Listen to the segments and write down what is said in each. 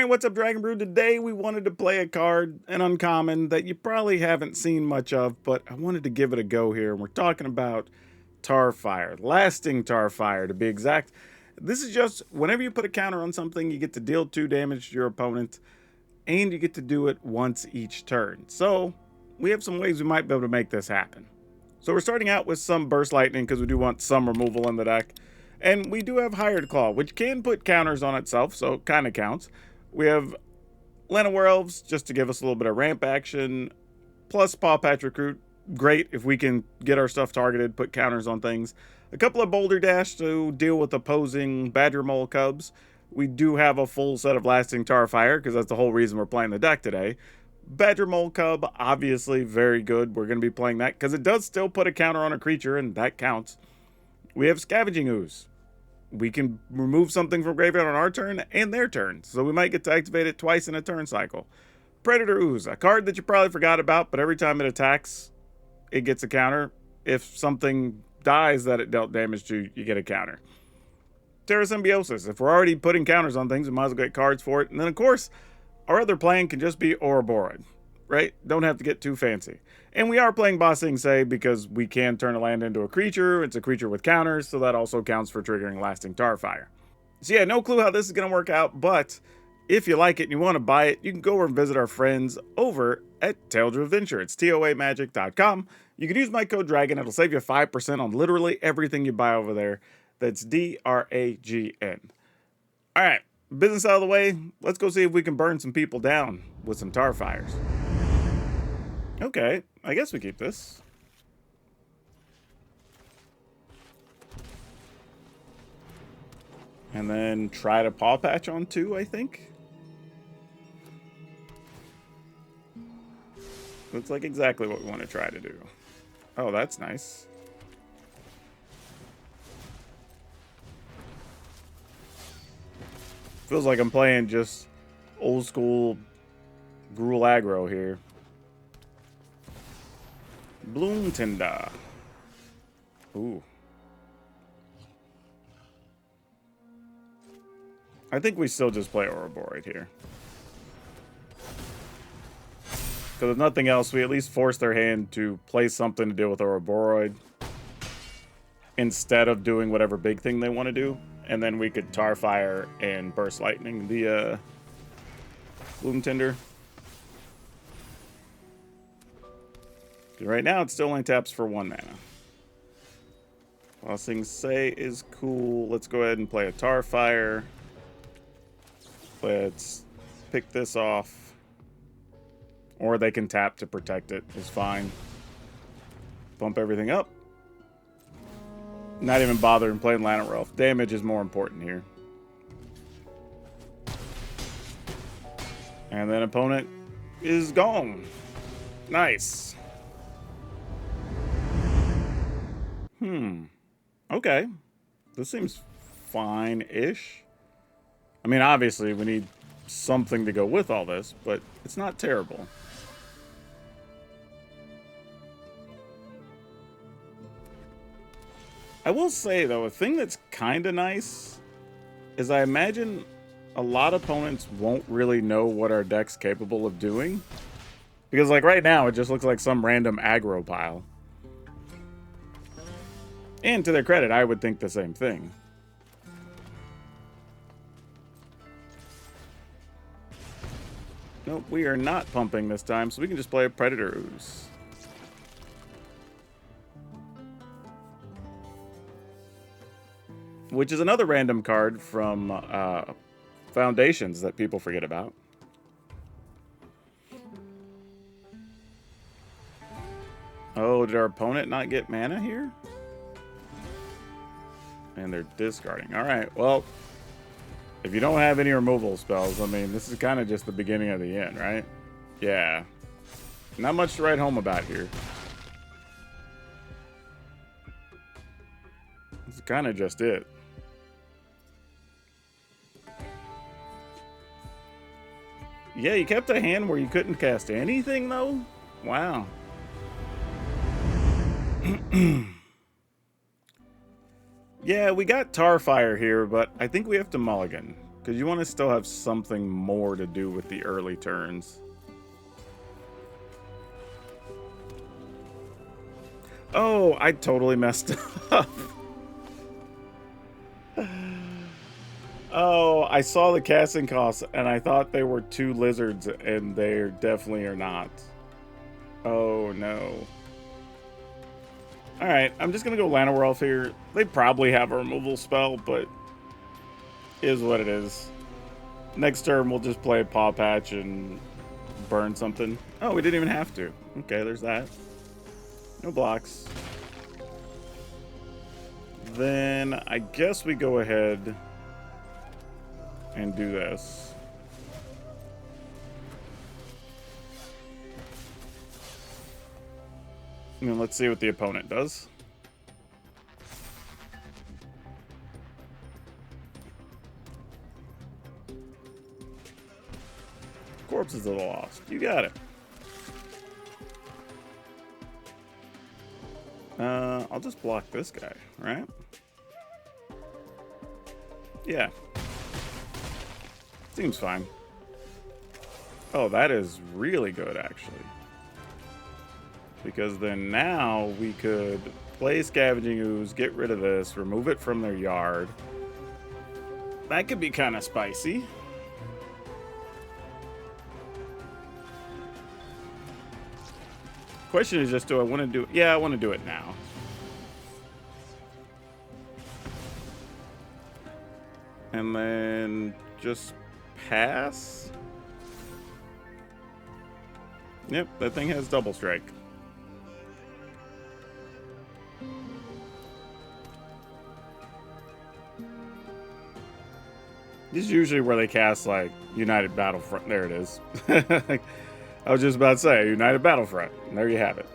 Alright, what's up, Dragon Brew? Today we wanted to play a card, an uncommon, that you probably haven't seen much of, but I wanted to give it a go here, and we're talking about Tarfire. Lasting Tarfire, to be exact. This is just, whenever you put a counter on something, you get to deal 2 damage to your opponent, and you get to do it once each turn. So, we have some ways we might be able to make this happen. So we're starting out with some Burst Lightning, because we do want some removal in the deck. And we do have Hired Claw, which can put counters on itself, so it kind of counts. We have Land of Werewolves, just to give us a little bit of ramp action, plus Paw Patch Recruit. Great if we can get our stuff targeted, put counters on things. A couple of Boulder Dash to deal with opposing Badger Mole Cubs. We do have a full set of Lasting Tarfire, because that's the whole reason we're playing the deck today. Badger Mole Cub, obviously very good. We're going to be playing that, because it does still put a counter on a creature, and that counts. We have Scavenging Ooze. We can remove something from graveyard on our turn and their turn, so we might get to activate it twice in a turn cycle. Predator Ooze, a card that you probably forgot about, but every time it attacks, it gets a counter. If something dies that it dealt damage to, you get a counter. Terra Symbiosis, if we're already putting counters on things, we might as well get cards for it. And then, of course, our other plan can just be Ouroboros, right? Don't have to get too fancy. And we are playing Bossing Say because we can turn a land into a creature. It's a creature with counters, so that also counts for triggering Lasting Tarfire. So yeah, no clue how this is going to work out, but if you like it and you want to buy it, you can go over and visit our friends over at Tales of Adventure. It's toamagic.com. You can use my code DRAGON. It'll save you 5% on literally everything you buy over there. That's DRAGN. All right, business out of the way. Let's go see if we can burn some people down with some Tarfires. Okay, I guess we keep this. And then try to Paw Patch on 2, I think. Looks like exactly what we want to try to do. Oh, that's nice. Feels like I'm playing just old school Gruul aggro here. Bloom Tinder. Ooh. I think we still just play Ouroboros here. Because if nothing else, we at least force their hand to play something to deal with Ouroboros instead of doing whatever big thing they want to do. And then we could Tarfire and Burst Lightning the Bloom Tinder. Right now, it still only taps for 1 mana. Bossing Say is cool. Let's go ahead and play a Tarfire. Let's pick this off. Or they can tap to protect it. It's fine. Bump everything up. Not even bothering playing Land of Werewolf. Damage is more important here. And then opponent is gone. Nice. Okay. This seems fine-ish. I mean, obviously, we need something to go with all this, but it's not terrible. I will say, though, a thing that's kind of nice is I imagine a lot of opponents won't really know what our deck's capable of doing. Because, like, right now, it just looks like some random aggro pile. And to their credit, I would think the same thing. Nope, we are not pumping this time, so we can just play a Predator Ooze. Which is another random card from Foundations that people forget about. Oh, did our opponent not get mana here? And they're discarding. Alright, well, if you don't have any removal spells, I mean, this is kind of just the beginning of the end, right? Yeah. Not much to write home about here. This is kind of just it. Yeah, you kept a hand where you couldn't cast anything, though? Wow. Yeah, we got Tarfire here, but I think we have to mulligan. Because you want to still have something more to do with the early turns. Oh, I totally messed up. Oh, I saw the casting costs and I thought they were 2 lizards, and they definitely are not. Oh no. Alright, I'm just gonna go Llanowar here. They probably have a removal spell, but is what it is. Next turn we'll just play Paw Patch and burn something. Oh, we didn't even have to. Okay, there's that. No blocks. Then I guess we go ahead and do this. And then let's see what the opponent does. Corpses of the Lost. You got it. I'll just block this guy, right? Yeah. Seems fine. Oh, that is really good, actually. Because then now we could play Scavenging Ooze, get rid of this, remove it from their yard. That could be kind of spicy. Question is just, do I want to do it? Yeah, I want to do it now. And then just pass. Yep, that thing has double strike. This is usually where they cast, like, United Battlefront. There it is. I was just about to say, United Battlefront. And there you have it.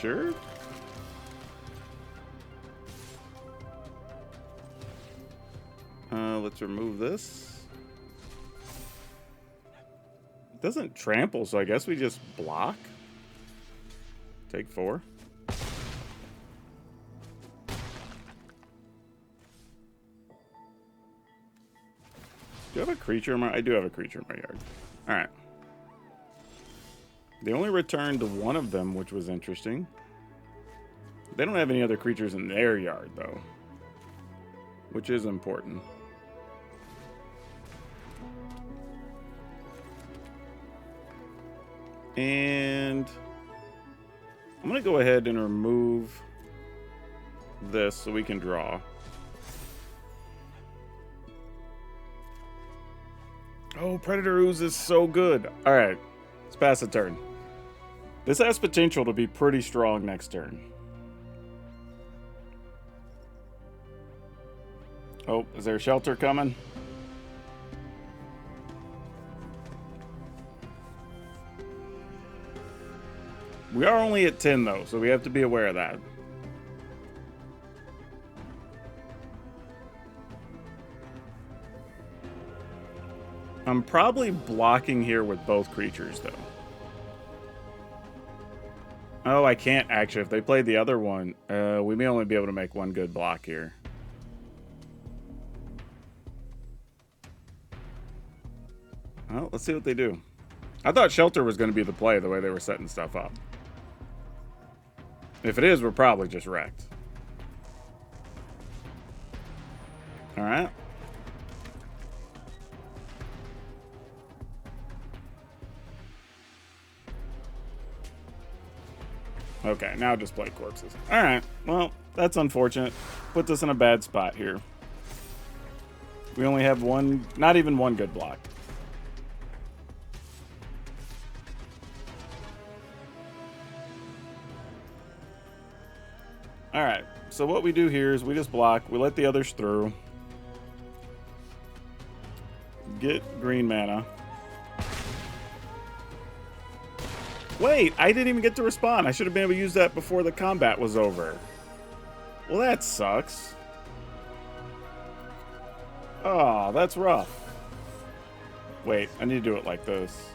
Sure. Let's remove this. It doesn't trample, so I guess we just block. Take 4. Do you have a creature in my... I do have a creature in my yard. Alright. They only returned to one of them, which was interesting. They don't have any other creatures in their yard, though. Which is important. And I'm going to go ahead and remove this so we can draw. Oh, Predator Ooze is so good. All right, let's pass the turn. This has potential to be pretty strong next turn. Oh, is there a shelter coming? We are only at 10, though, so we have to be aware of that. I'm probably blocking here with both creatures, though. Oh, I can't, actually. If they played the other one, we may only be able to make one good block here. Well, let's see what they do. I thought Shelter was going to be the play, the way they were setting stuff up. If it is, we're probably just wrecked. All right. Okay, now just play corpses. All right, well, that's unfortunate. Puts us in a bad spot here. We only have one, not even one good block. All right, so what we do here is we just block. We let the others through. Get green mana. Wait, I didn't even get to respond. I should have been able to use that before the combat was over. Well, that sucks. Oh, that's rough. Wait, I need to do it like this.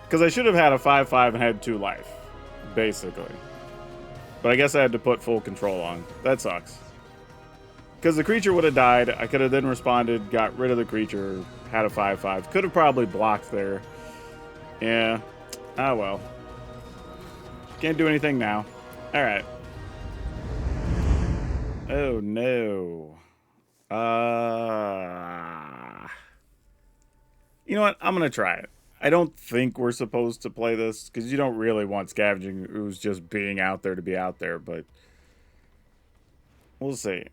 Because I should have had a 5/5 and had 2 life, basically. But I guess I had to put full control on. That sucks. Because the creature would have died. I could have then responded, got rid of the creature, had a 5/5. Could have probably blocked there. Yeah. Ah, well. Can't do anything now. Alright. Oh, no. You know what? I'm going to try it. I don't think we're supposed to play this, because you don't really want Scavenging Ooze just being out there to be out there, but we'll see.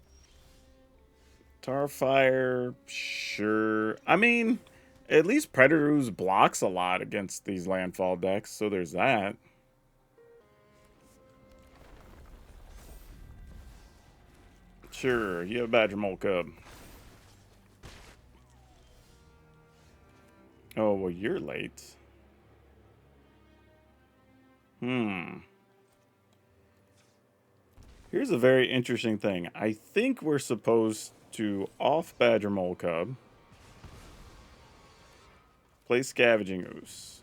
Tarfire, sure. I mean, at least Predator Ooze blocks a lot against these Landfall decks, so there's that. Sure, you have Badger Mole Cub. Oh, well, you're late. Here's a very interesting thing. I think we're supposed to off Badger Mole Cub, play Scavenging Ooze.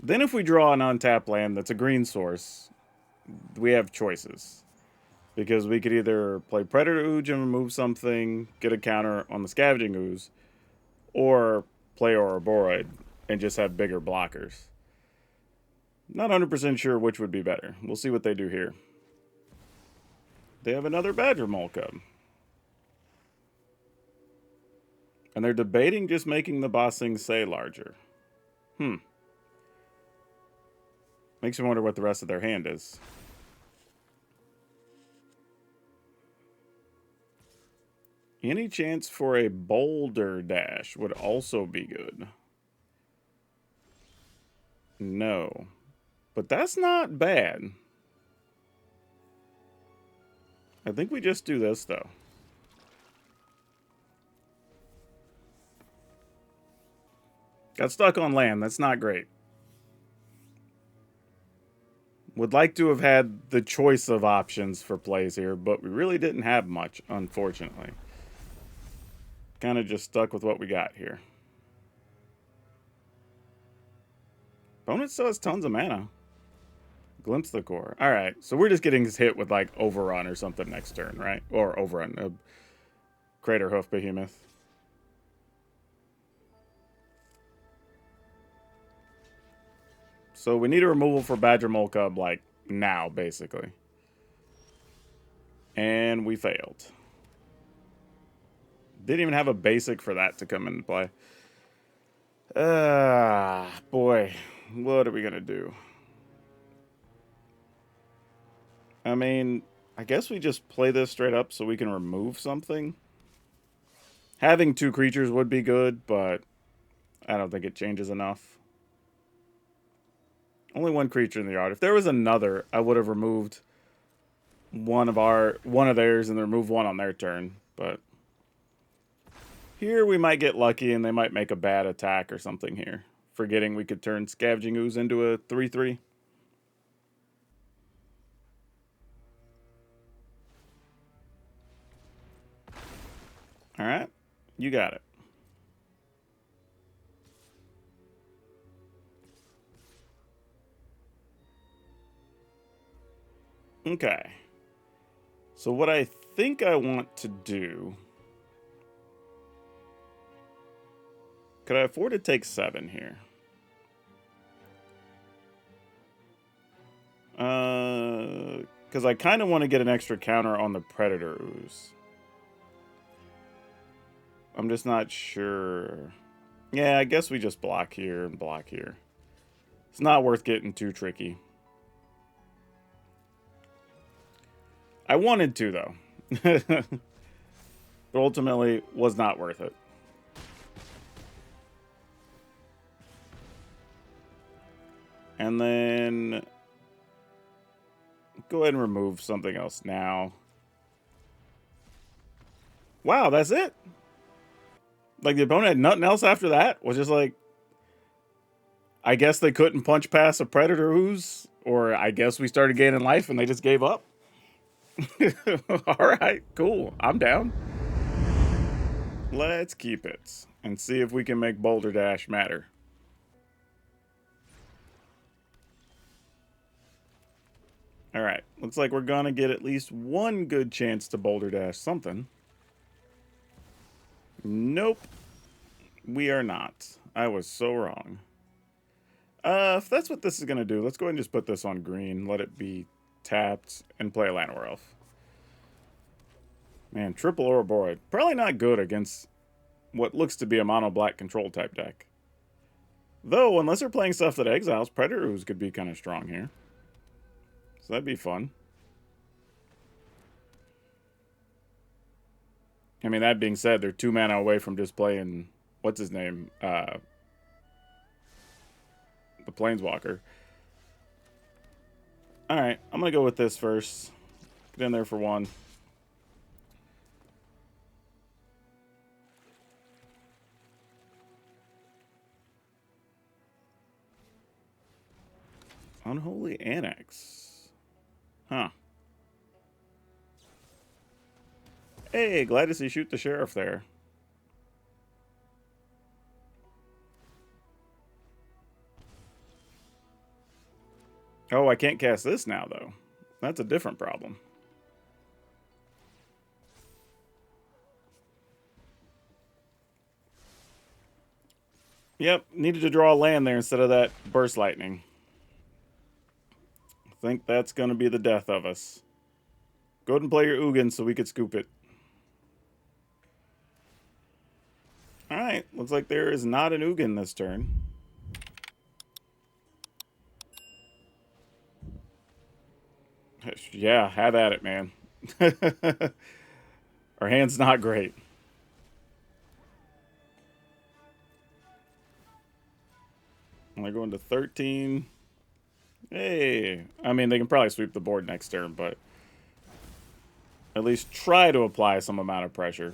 Then if we draw an untapped land that's a green source, we have choices. Because we could either play Predator Ooze and remove something, get a counter on the Scavenging Ooze, or play Ouroboros and just have bigger blockers. Not 100% sure which would be better. We'll see what they do here. They have another Badger Mole Cub. And they're debating just making the Bossing Say larger. Makes you wonder what the rest of their hand is. Any chance for a Boulder Dash would also be good. No. But that's not bad. I think we just do this, though. Got stuck on land. That's not great. Would like to have had the choice of options for plays here, but we really didn't have much, unfortunately. Kind of just stuck with what we got here. Opponent still has tons of mana. Glimpse the Core. Alright, so we're just getting hit with, like, Overrun or something next turn, right? Or Overrun. Crater Hoof Behemoth. So we need a removal for Badger Mole Cub, like, now, basically. And we failed. Didn't even have a basic for that to come into play. Boy. What are we gonna do? I mean, I guess we just play this straight up so we can remove something. Having 2 creatures would be good, but I don't think it changes enough. Only 1 creature in the yard. If there was another, I would have removed one of theirs and then removed 1 on their turn, but here we might get lucky and they might make a bad attack or something here. Forgetting we could turn Scavenging Ooze into a 3/3. Alright, you got it. Okay. So what I think I want to do... Could I afford to take 7 here? Because I kind of want to get an extra counter on the Predator Ooze. I'm just not sure. Yeah, I guess we just block here and block here. It's not worth getting too tricky. I wanted to, though. But ultimately, was not worth it. And then... go ahead and remove something else now. Wow, that's it? Like, the opponent had nothing else after that? Was just like... I guess they couldn't punch past a Predator Ooze? Or I guess we started gaining life and they just gave up? Alright, cool. I'm down. Let's keep it. And see if we can make Boulder Dash matter. Alright, looks like we're gonna get at least one good chance to Boulder Dash something. Nope. We are not. I was so wrong. If that's what this is gonna do, let's go ahead and just put this on green. Let it be tapped and play a Llanowar Elf. Man, triple Ouroboros. Probably not good against what looks to be a mono-black control type deck. Though, unless they're playing stuff that exiles, Predator Ooze could be kind of strong here. So that'd be fun. I mean, that being said, they're 2 mana away from just playing, what's his name? The Planeswalker. Alright, I'm going to go with this first. Get in there for 1. Unholy Annex. Huh. Hey, glad to see Shoot the Sheriff there. Oh, I can't cast this now, though. That's a different problem. Yep, needed to draw a land there instead of that Burst Lightning. I think that's going to be the death of us. Go ahead and play your Ugin so we could scoop it. Alright, looks like there is not an Ugin this turn. Yeah, have at it, man. Our hand's not great. Only going to 13. Hey, I mean, they can probably sweep the board next turn, but at least try to apply some amount of pressure.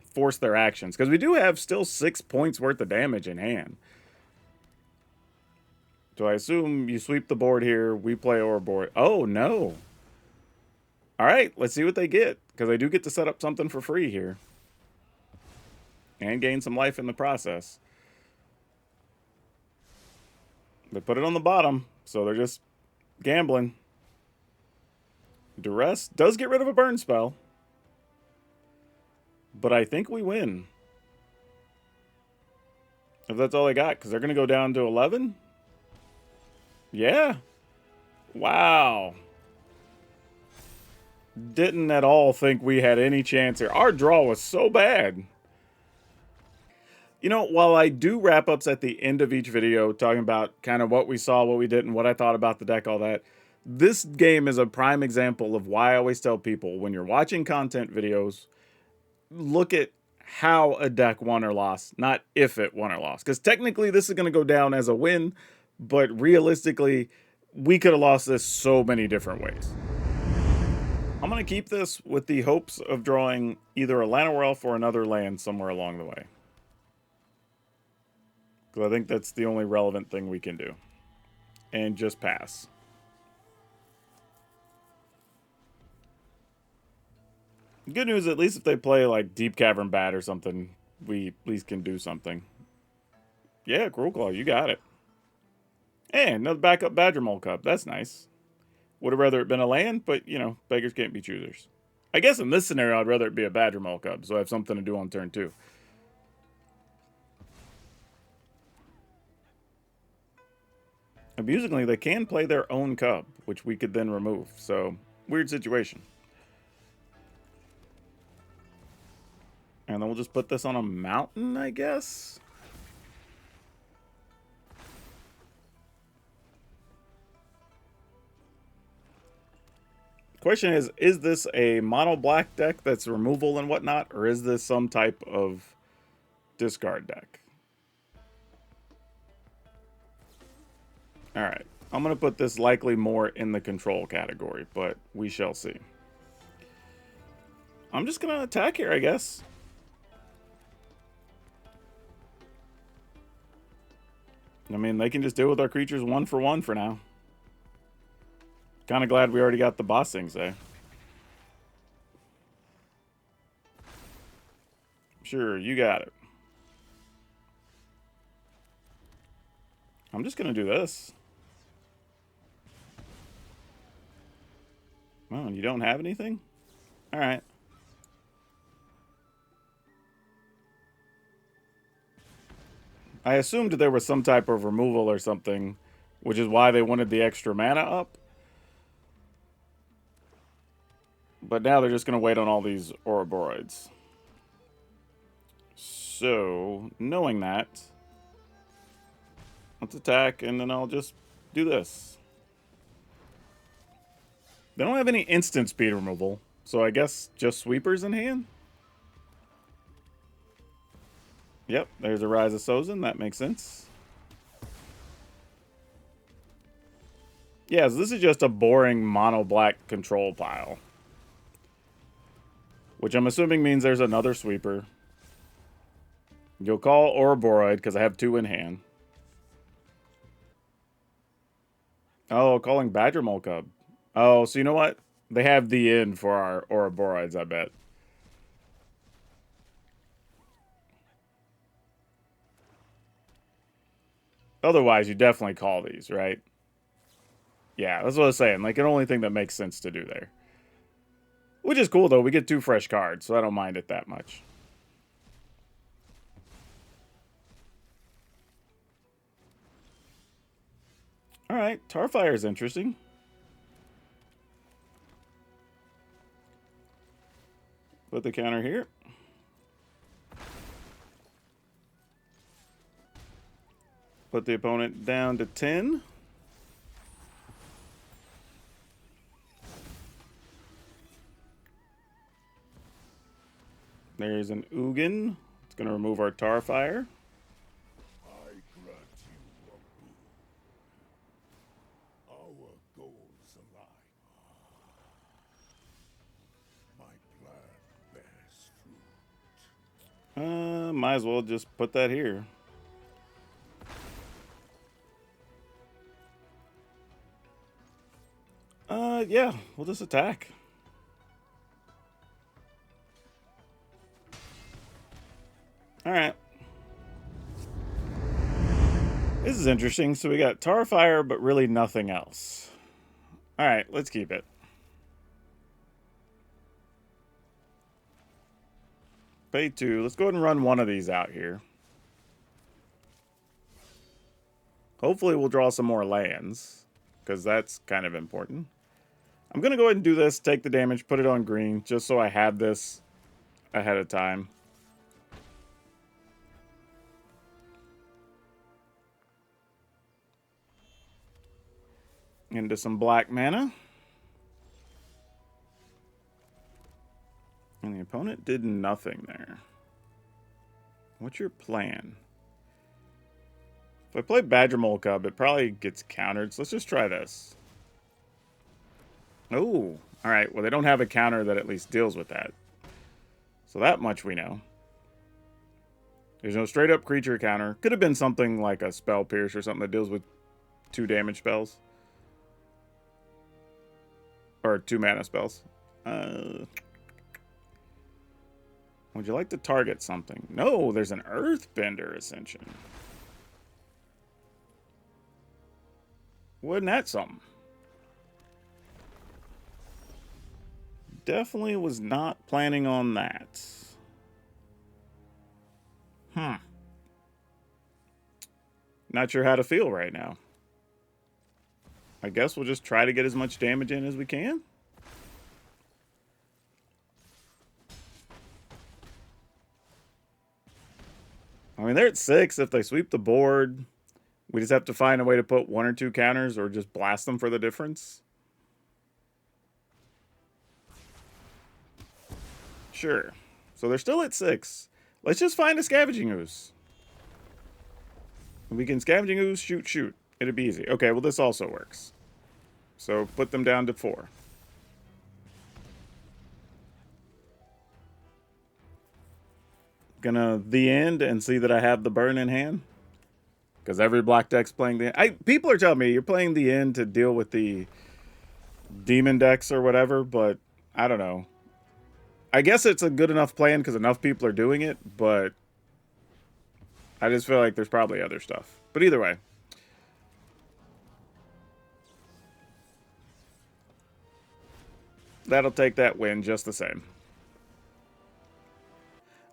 Force their actions, because we do have still 6 points worth of damage in hand. So I assume you sweep the board here, we play Ouroboros. Oh, no. All right, let's see what they get, because they do get to set up something for free here. And gain some life in the process. They put it on the bottom, so they're just gambling. Duress does get rid of a burn spell. But I think we win. If that's all they got, because they're going to go down to 11. Yeah. Wow. Didn't at all think we had any chance here. Our draw was so bad. You know, while I do wrap-ups at the end of each video talking about kind of what we saw, what we didn't, what I thought about the deck, all that, this game is a prime example of why I always tell people, when you're watching content videos, look at how a deck won or lost, not if it won or lost. Because technically this is going to go down as a win, but realistically, we could have lost this so many different ways. I'm going to keep this with the hopes of drawing either a Llanowar Elf or another land somewhere along the way. Because I think that's the only relevant thing we can do. And just pass. Good news, at least if they play like Deep Cavern Bat or something, we at least can do something. Yeah, Gruul Claw, you got it. And another backup Badger Mole Cub. That's nice. Would have rather it been a land, but, you know, beggars can't be choosers. I guess in this scenario, I'd rather it be a Badger Mole Cub, so I have something to do on turn 2. Amusingly, they can play their own cub, which we could then remove. So, weird situation. And then we'll just put this on a mountain, I guess? Question is this a mono black deck that's removal and whatnot, or is this some type of discard deck? Alright, I'm going to put this likely more in the control category, but we shall see. I'm just going to attack here, I guess. I mean, they can just deal with our creatures 1 for 1 for now. Kind of glad we already got the boss things there. Sure, you got it. I'm just going to do this. Oh, you don't have anything? All right. I assumed there was some type of removal or something, which is why they wanted the extra mana up. But now they're just going to wait on all these Ouroboros. So, knowing that, let's attack, and then I'll just do this. They don't have any instant speed removal, so I guess just sweepers in hand? Yep, there's a Rise of Sozin. That makes sense. Yeah, so this is just a boring mono-black control pile. Which I'm assuming means there's another sweeper. You'll call Ouroboros because I have 2 in hand. Oh, calling Badger Mole Cub. Oh, so you know what? They have the end for our Ouroboros, I bet. Otherwise, you definitely call these, right? Yeah, that's what I was saying. Like, the only thing that makes sense to do there. Which is cool, though. We get 2 fresh cards, so I don't mind it that much. Alright, Tarfire is interesting. Put the counter here. Put the opponent down to 10. There's an Ugin. It's going to remove our Tarfire. Might as well just put that here. Yeah, we'll just attack. Alright. This is interesting. So we got Tarfire, but really nothing else. Alright, let's keep it. Pay 2. Let's go ahead and run one of these out here. Hopefully we'll draw some more lands, because that's kind of important. I'm going to go ahead and do this, take the damage, put it on green, just so I have this ahead of time. Into some black mana. And the opponent did nothing there. What's your plan? If I play Badger Mole Cub, it probably gets countered, so let's just try this. Oh, alright. Well, they don't have a counter that at least deals with that. So that much we know. There's no straight-up creature counter. Could have been something like a Spell Pierce or something that deals with 2 damage spells. Or 2 mana spells. Would you like to target something? No, there's an Earthbender Ascension. Wasn't that something? Definitely was not planning on that. Not sure how to feel right now. I guess we'll just try to get as much damage in as we can. I mean, they're at 6. If they sweep the board, we just have to find a way to put 1 or 2 counters or just blast them for the difference. Sure. So they're still at 6. Let's just find a Scavenging Ooze. We can Scavenging Ooze, shoot. It'd be easy. Okay, well, this also works. So put them down to 4. Gonna the end and see that I have the burn in hand. Because every black deck's playing the end. People are telling me you're playing the end to deal with the demon decks or whatever, but I don't know. I guess it's a good enough plan because enough people are doing it, but I just feel like there's probably other stuff. But either way. That'll take that win just the same.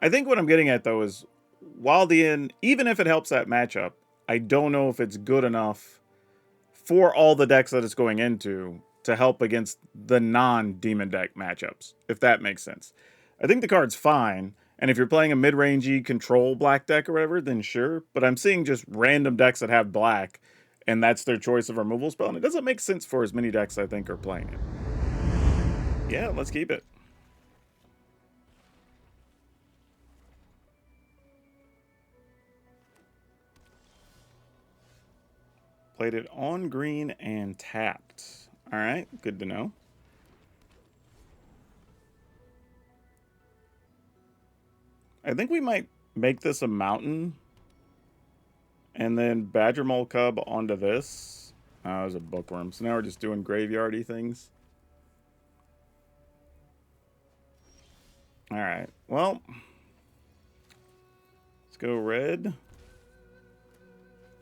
I think what I'm getting at, though, is while even if it helps that matchup, I don't know if it's good enough for all the decks that it's going into to help against the non-demon deck matchups, if that makes sense. I think the card's fine, and if you're playing a mid-rangey control black deck or whatever, then sure, but I'm seeing just random decks that have black, and that's their choice of removal spell, and it doesn't make sense for as many decks I think are playing it. Yeah, let's keep it. Played it on green and tapped. All right, good to know. I think we might make this a mountain and then Badger Mole Cub onto this. Oh, it was a bookworm. So now we're just doing graveyardy things. All right, well, let's go red.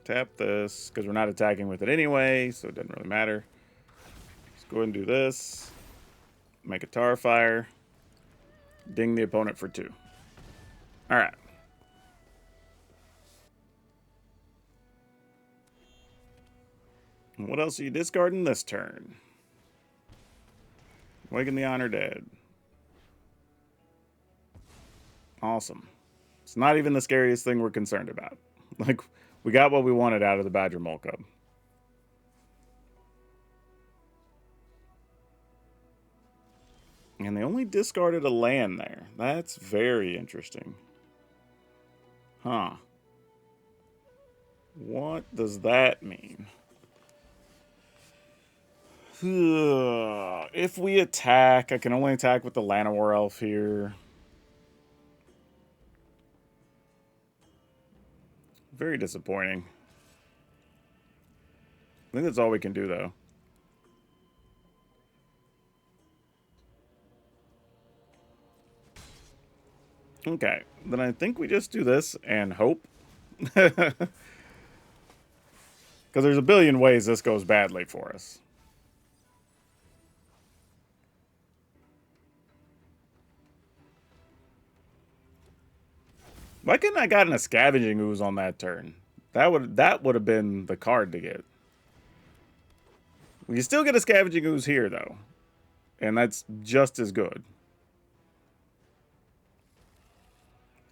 Tap this, because we're not attacking with it anyway, so it doesn't really matter. Let's go ahead and do this. Make a Tarfire. Ding the opponent for 2. Alright. What else are you discarding this turn? Waking the Honor Dead. Awesome. It's not even the scariest thing we're concerned about. Like, we got what we wanted out of the Badger Mole Cub. And they only discarded a land there. That's very interesting. Huh. What does that mean? If we attack, I can only attack with the Llanowar Elf here. Very disappointing. I think that's all we can do, though. Okay, then I think we just do this and hope. Because there's a billion ways this goes badly for us. Why couldn't I gotten a Scavenging Ooze on that turn? That would have been the card to get. You still get a Scavenging Ooze here, though. And that's just as good.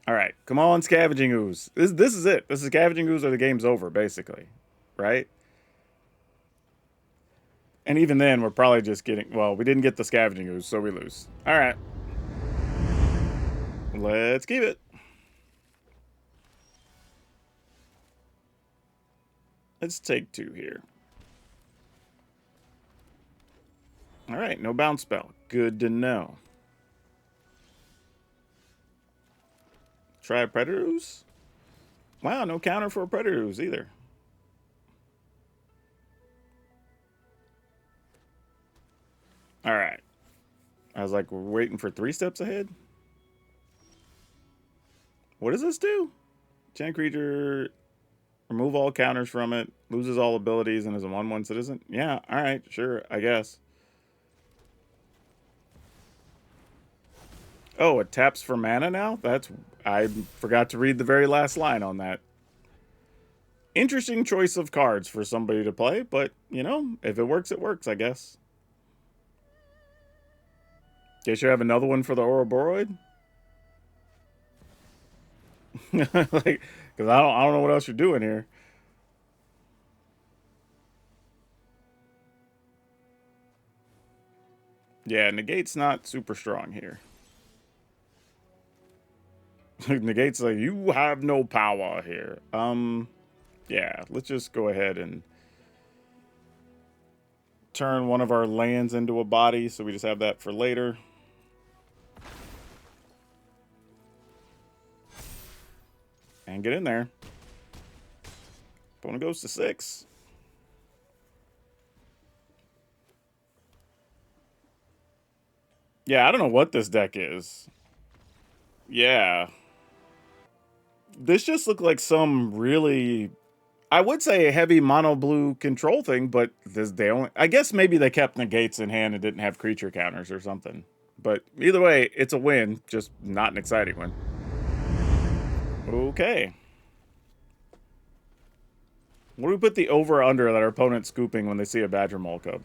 Alright, come on, Scavenging Ooze. This is it. This is Scavenging Ooze or the game's over, basically. Right? And even then, we're probably just getting... Well, we didn't get the Scavenging Ooze, so we lose. Alright. Let's keep it. Let's take 2 here. Alright, no bounce spell. Good to know. Try a Predator Ooze? Wow, no counter for a Predator Ooze either. Alright. I was like, we're waiting for 3 steps ahead? What does this do? Enchant creature, remove all counters from it, loses all abilities, and is a 1/1 citizen? Yeah, alright, sure, I guess. Oh, it taps for mana now? I forgot to read the very last line on that. Interesting choice of cards for somebody to play, but, you know, if it works, it works, I guess. Guess you have another one for the Ouroboros? Like, because I don't know what else you're doing here. Yeah, Negate's not super strong here. Negate's like, you have no power here. Yeah, let's just go ahead and turn one of our lands into a body, so we just have that for later. And get in there. Opponent goes to 6. Yeah, I don't know what this deck is. Yeah. This just looked like some really I would say a heavy mono blue control thing, but they only. I guess maybe they kept negates in hand and didn't have creature counters or something. But either way, it's a win, just not an exciting one. Okay. What do we put the over under that our opponent's scooping when they see a Badger Mole Cub?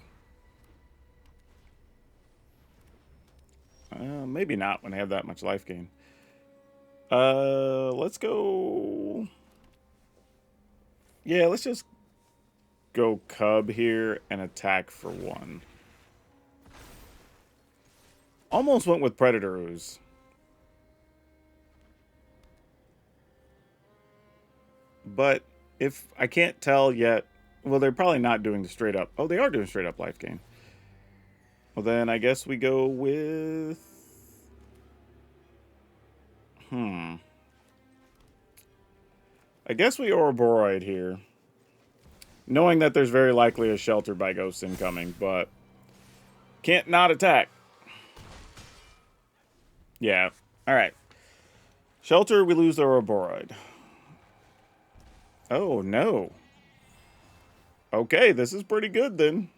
Maybe not when they have that much life gain. Let's go. Yeah, let's just go Cub here and attack for 1. Almost went with Predator Ooze. But if I can't tell yet, well, they're probably not doing the straight up. Oh, they are doing straight up life gain. Well, then I guess we go with. I guess we Ouroborite here. Knowing that there's very likely a Shelter by Ghost incoming, but can't not attack. Yeah. Alright. Shelter, we lose the Ouroborite. Oh, no. Okay, this is pretty good then.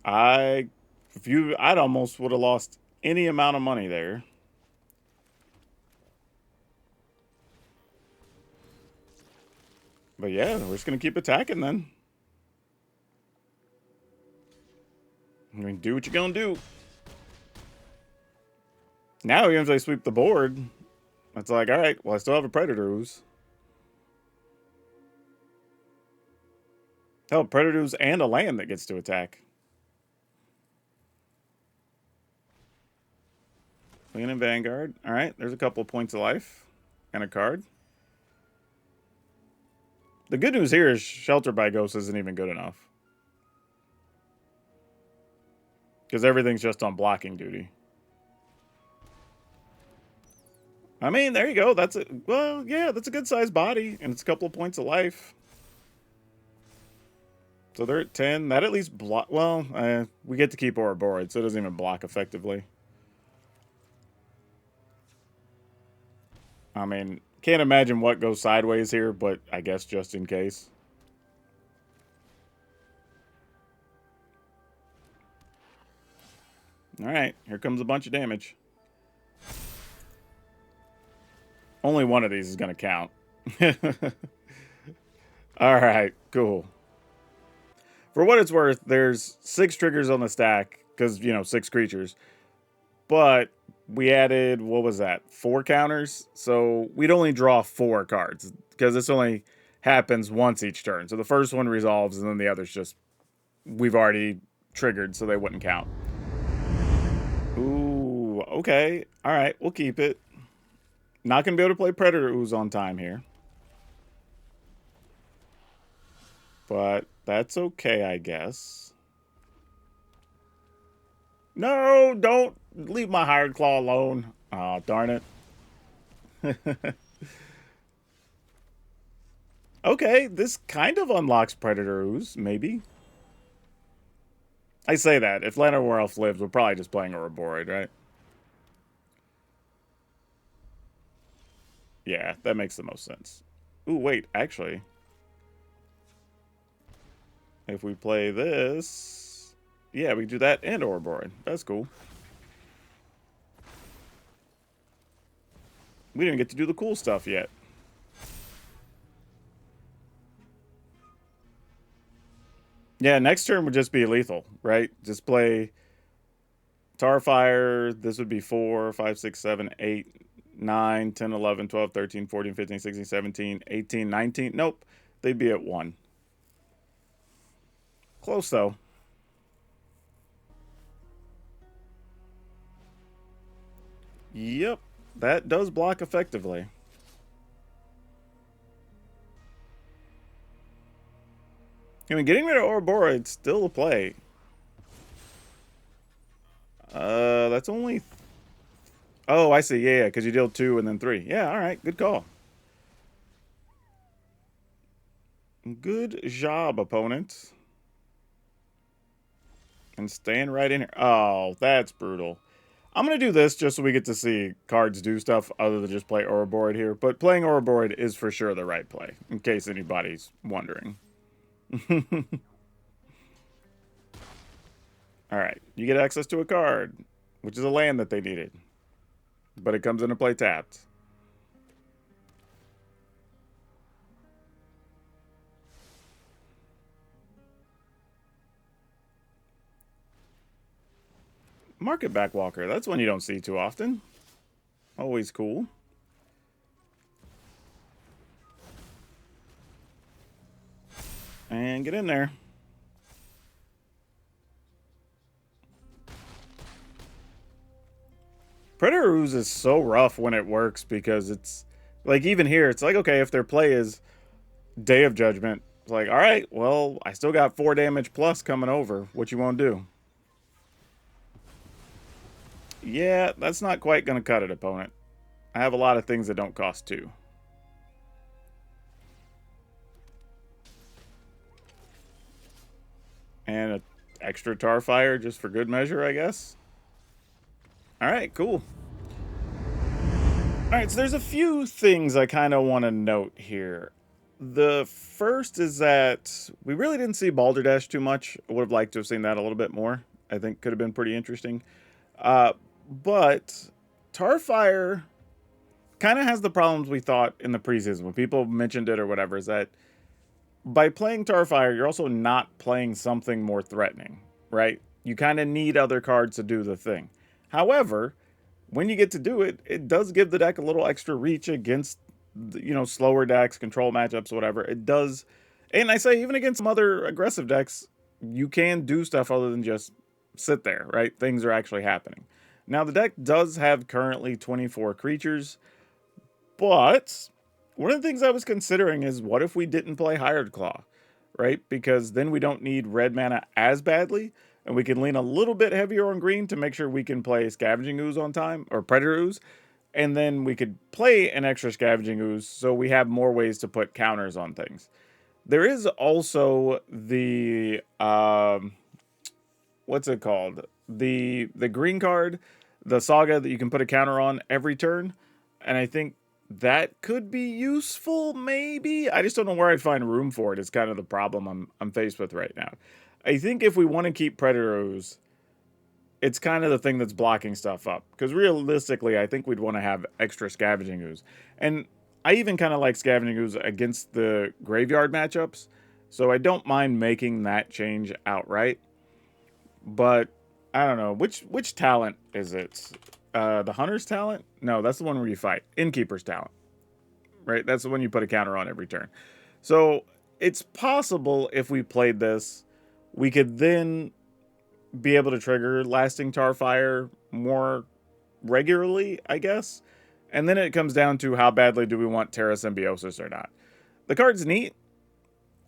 I'd almost would have lost any amount of money there. But yeah, we're just going to keep attacking then. I mean, do what you're going to do. Now he eventually sweep the board. It's like, all right, well, I still have a Predator Ooze. Hell, Predator Ooze and a land that gets to attack. Queen and Vanguard. All right, there's a couple of points of life and a card. The good news here is Shelter by Ghost isn't even good enough. Because everything's just on blocking duty. I mean, there you go. That's it. Well, yeah, that's a good sized body, and it's a couple of points of life. So they're at 10. That at least block. Well, we get to keep Ouroborite, so it doesn't even block effectively. I mean, can't imagine what goes sideways here, but I guess just in case. All right, here comes a bunch of damage. Only one of these is going to count. All right, cool. For what it's worth, there's 6 triggers on the stack because, 6 creatures. But we added, what was that, 4 counters? So we'd only draw 4 cards because this only happens once each turn. So the first one resolves and then the others just, we've already triggered so they wouldn't count. Ooh, okay. All right, we'll keep it. Not going to be able to play Predator Ooze on time here. But that's okay, I guess. No, don't leave my Hired Claw alone. Oh, darn it. Okay, this kind of unlocks Predator Ooze, maybe. I say that. If Llanowar Elf lives, we're probably just playing a Ouroborite, right? Yeah, that makes the most sense. Ooh, wait, actually. If we play this... Yeah, we do that and Ouroborite. That's cool. We didn't get to do the cool stuff yet. Yeah, next turn would just be lethal, right? Just play Tarfire. This would be 4, 5, 6, 7, 8, 9, 10, 11, 12, 13, 14, 15, 16, 17, 18, 19. Nope. They'd be at 1. Close, though. Yep. That does block effectively. I mean, getting rid of Ouroborite is still a play. That's only... Oh, I see. Yeah, because you deal 2 and then 3. Yeah, all right. Good call. Good job, opponent. And staying right in here. Oh, that's brutal. I'm going to do this just so we get to see cards do stuff other than just play Ouroboros here. But playing Ouroboros is for sure the right play, in case anybody's wondering. Alright, you get access to a card, which is a land that they needed. But it comes into play tapped. Market Backwalker, that's one you don't see too often. Always cool. And get in there. Predator Ooze is so rough when it works because it's like, even here, it's like, okay, if their play is Day of Judgment, it's like, all right, well, I still got 4 damage plus coming over. What you won't do? Yeah, that's not quite going to cut it, opponent. I have a lot of things that don't cost 2. And an extra Tarfire just for good measure, I guess. Alright, cool. Alright, so there's a few things I kind of want to note here. The first is that we really didn't see Balderdash too much. I would have liked to have seen that a little bit more. I think could have been pretty interesting. But Tarfire kind of has the problems we thought in the preseason when people mentioned it or whatever, is that by playing Tarfire, you're also not playing something more threatening, right? You kind of need other cards to do the thing. However, when you get to do it, it does give the deck a little extra reach against, slower decks, control matchups, whatever. It does, and I say even against some other aggressive decks, you can do stuff other than just sit there, right? Things are actually happening. Now, the deck does have currently 24 creatures, but one of the things I was considering is what if we didn't play Hired Claw, right? Because then we don't need red mana as badly, and we can lean a little bit heavier on green to make sure we can play Scavenging Ooze on time, or Predator Ooze, and then we could play an extra Scavenging Ooze so we have more ways to put counters on things. There is also the, what's it called? The green card, the Saga that you can put a counter on every turn, and I think that could be useful, maybe. I just don't know where I'd find room for it. Is kind of the problem I'm faced with right now. I think if we want to keep Predator Ooze, it's kind of the thing that's blocking stuff up. Because realistically, I think we'd want to have extra Scavenging Ooze. And I even kind of like Scavenging Ooze against the graveyard matchups. So I don't mind making that change outright. But I don't know. Which talent is it? The Hunter's talent? No, that's the one where you fight. Innkeeper's talent. Right? That's the one you put a counter on every turn. So it's possible if we played this, we could then be able to trigger Lasting Tarfire more regularly, I guess. And then it comes down to how badly do we want Terra Symbiosis or not. The card's neat.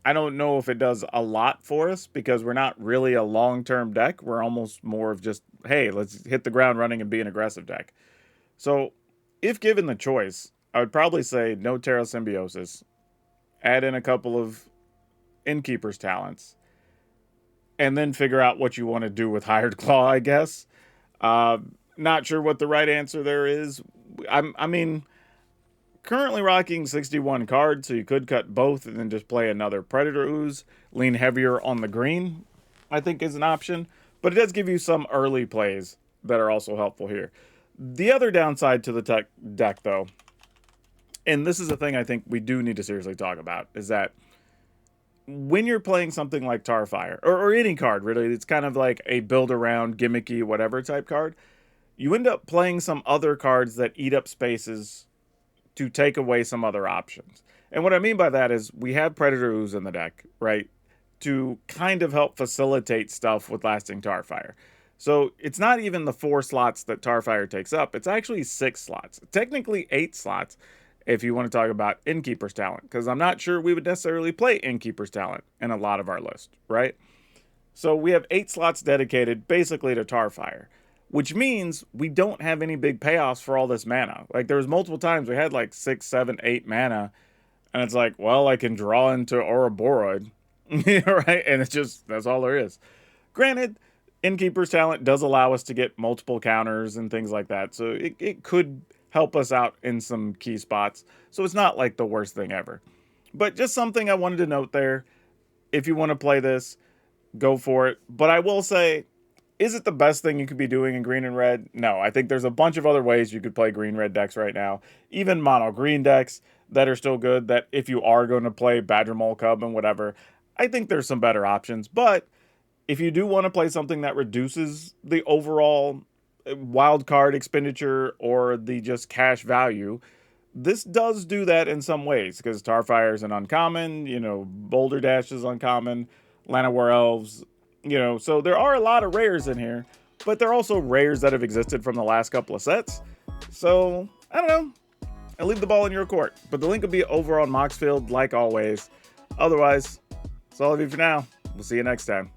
I don't know if it does a lot for us because we're not really a long-term deck. We're almost more of just, hey, let's hit the ground running and be an aggressive deck. So if given the choice, I would probably say no Terra Symbiosis. Add in a couple of Innkeeper's talents. And then figure out what you want to do with Hired Claw, I guess. Not sure what the right answer there is. I mean, currently rocking 61 cards, so you could cut both and then just play another Predator Ooze. Lean heavier on the green, I think, is an option. But it does give you some early plays that are also helpful here. The other downside to the deck, though, and this is a thing I think we do need to seriously talk about, is that when you're playing something like Tarfire, or any card, really, it's kind of like a build-around, gimmicky, whatever type card, you end up playing some other cards that eat up spaces to take away some other options. And what I mean by that is we have Predator Ooze in the deck, right, to kind of help facilitate stuff with Lasting Tarfire. So it's not even the 4 slots that Tarfire takes up. It's actually 6 slots. Technically 8 slots if you want to talk about Innkeeper's talent, because I'm not sure we would necessarily play Innkeeper's talent in a lot of our list, right? So we have 8 slots dedicated basically to Tarfire, which means we don't have any big payoffs for all this mana. Like, there was multiple times we had like 6, 7, 8 mana, and it's like, well, I can draw into Ouroboros, right? And it's just, that's all there is. Granted, Innkeeper's talent does allow us to get multiple counters and things like that, so it could help us out in some key spots. So it's not like the worst thing ever. But just something I wanted to note there. If you want to play this, go for it. But I will say, is it the best thing you could be doing in green and red? No, I think there's a bunch of other ways you could play green-red decks right now. Even mono-green decks that are still good, that if you are going to play Badger Mole Cub and whatever, I think there's some better options. But if you do want to play something that reduces the overall wild card expenditure or the just cash value, this does do that in some ways, because Tarfire is an uncommon, Boulder Dash is uncommon, Llanowar Elves, so there are a lot of rares in here, but they're also rares that have existed from the last couple of sets. So, I don't know. I leave the ball in your court, but the link will be over on Moxfield, like always. Otherwise, that's all of you for now. We'll see you next time.